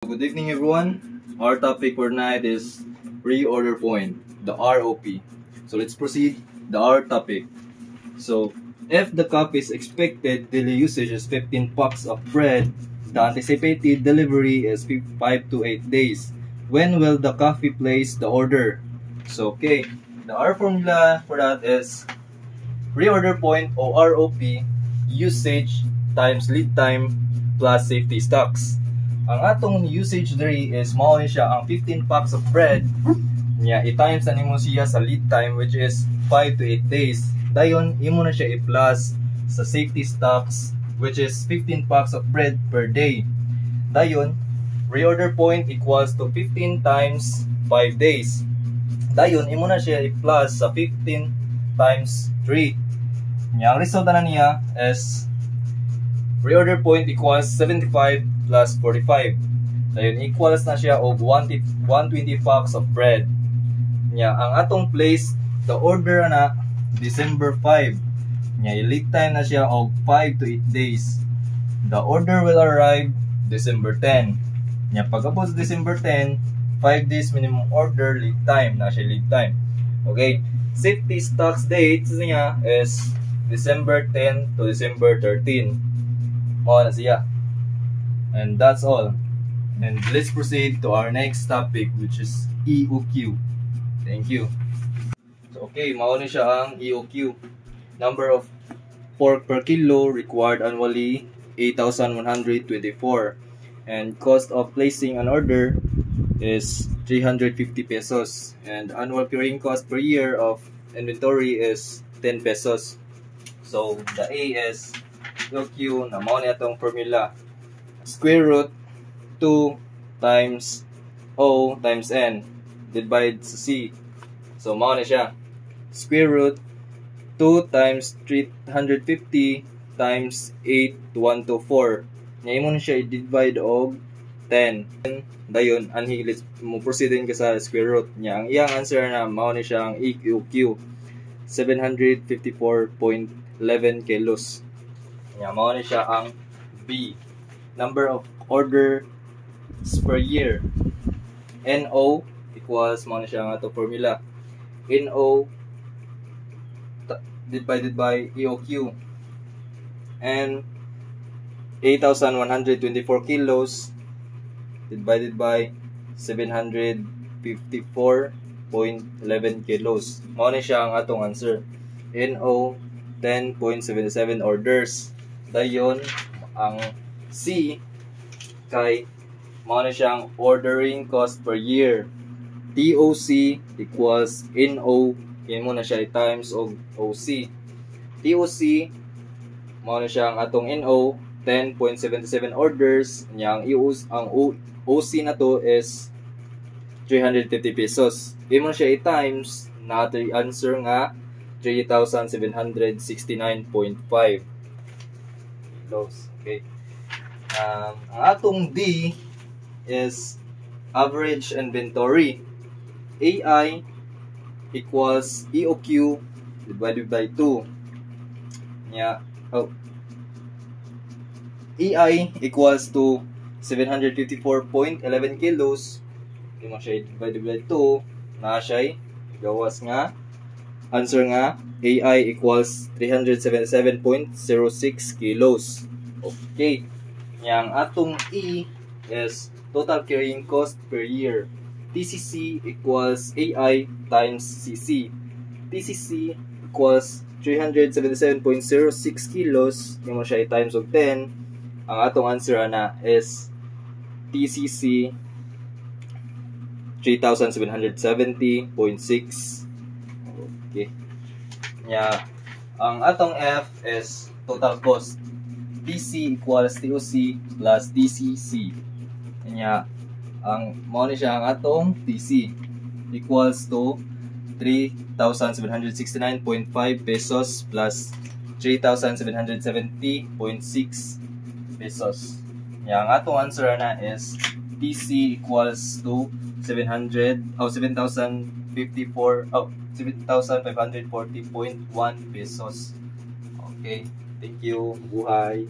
Good evening, everyone. Our topic for tonight is reorder point, the ROP. So let's proceed. The R topic. So if the coffee's expected daily usage is 15 packs of bread, the anticipated delivery is 5 to 8 days. When will the coffee place the order? So okay, the R formula for that is reorder point o ROP, usage times lead time plus safety stocks. Ang atong usage diri is mao ni siya ang 15 packs of bread nya i-times na nimo siya sa lead time, which is 5 to 8 days. Dayon imo na siya i-plus sa safety stocks, which is 15 packs of bread per day. Dayon reorder point equals to 15 times 5 days. Dayon imo na siya i-plus sa 15 times 3. Nya ang resulta na niya is reorder point equals 75 plus 45. Dayon equals na siya og 120 packs of bread. Nya ang atong place, the order na December 5. Nya lead time na siya og 5 to 8 days. The order will arrive December 10. Nya pagkapos December 10, 5 days minimum order, lead time na siya lead time. Okay, safety stocks dates niya is December 10 to December 13. Mao na siya. And that's all. And let's proceed to our next topic, which is EOQ. Thank you. So okay, mao ni siya ang EOQ. Number of pork per kilo required annually 8,124, and cost of placing an order is 350 pesos, and annual carrying cost per year of inventory is 10 pesos. So the A is EOQ na mao ni atong formula. Square root 2 times O times N divided sa C. So mao na siya. Square root 2 times 350 times 8 to 124. Nya imo na siya i-divide og 10. Dayon anhi let's mo proceedin ka sa square root nya. Ang iyang answer na mao ni siya ang EOQ 754.11 kilos. Nya mao ni siya ang B. Number of orders per year. NO equals mao na siya ang ato formula. NO divided by EOQ. And 8,124 kilos divided by 754.11 kilos. Mao na siya ang atong answer. NO 10.77 orders. Dayon ang C kay mao na siyang ordering cost per year. TOC equals NO, kaya mo na siya i-times og OC. TOC mao na siya ang atong NO 10.77 orders nya ang OC na to is 350 pesos. Kaya mo na siya i-times na ato answer nga 3,769.5 kilos. Okay. Ang atong D is average inventory. AI equals EOQ divided by 2. EI equals to 754.11 kilos. Imo siya divided by 2 na siya gawas nga answer nga AI equals 377.06 kilos. Okay. Yang atong E is total carrying cost per year. TCC equals AI times CC. TCC equals 377.06 kilos. Yung mo siya i-times of 10. Ang atong answer na is TCC 3,770.6. Okay. Ang atong F is total cost. TC equals TOC plus TCC. Kanya ang mao ni siya ang atong TC equals to 3,769.5 pesos plus 3,770.6 pesos. Kanya ang atong answer na is TC equals to 7,540.1 pesos. Okay, thank you. Buhay.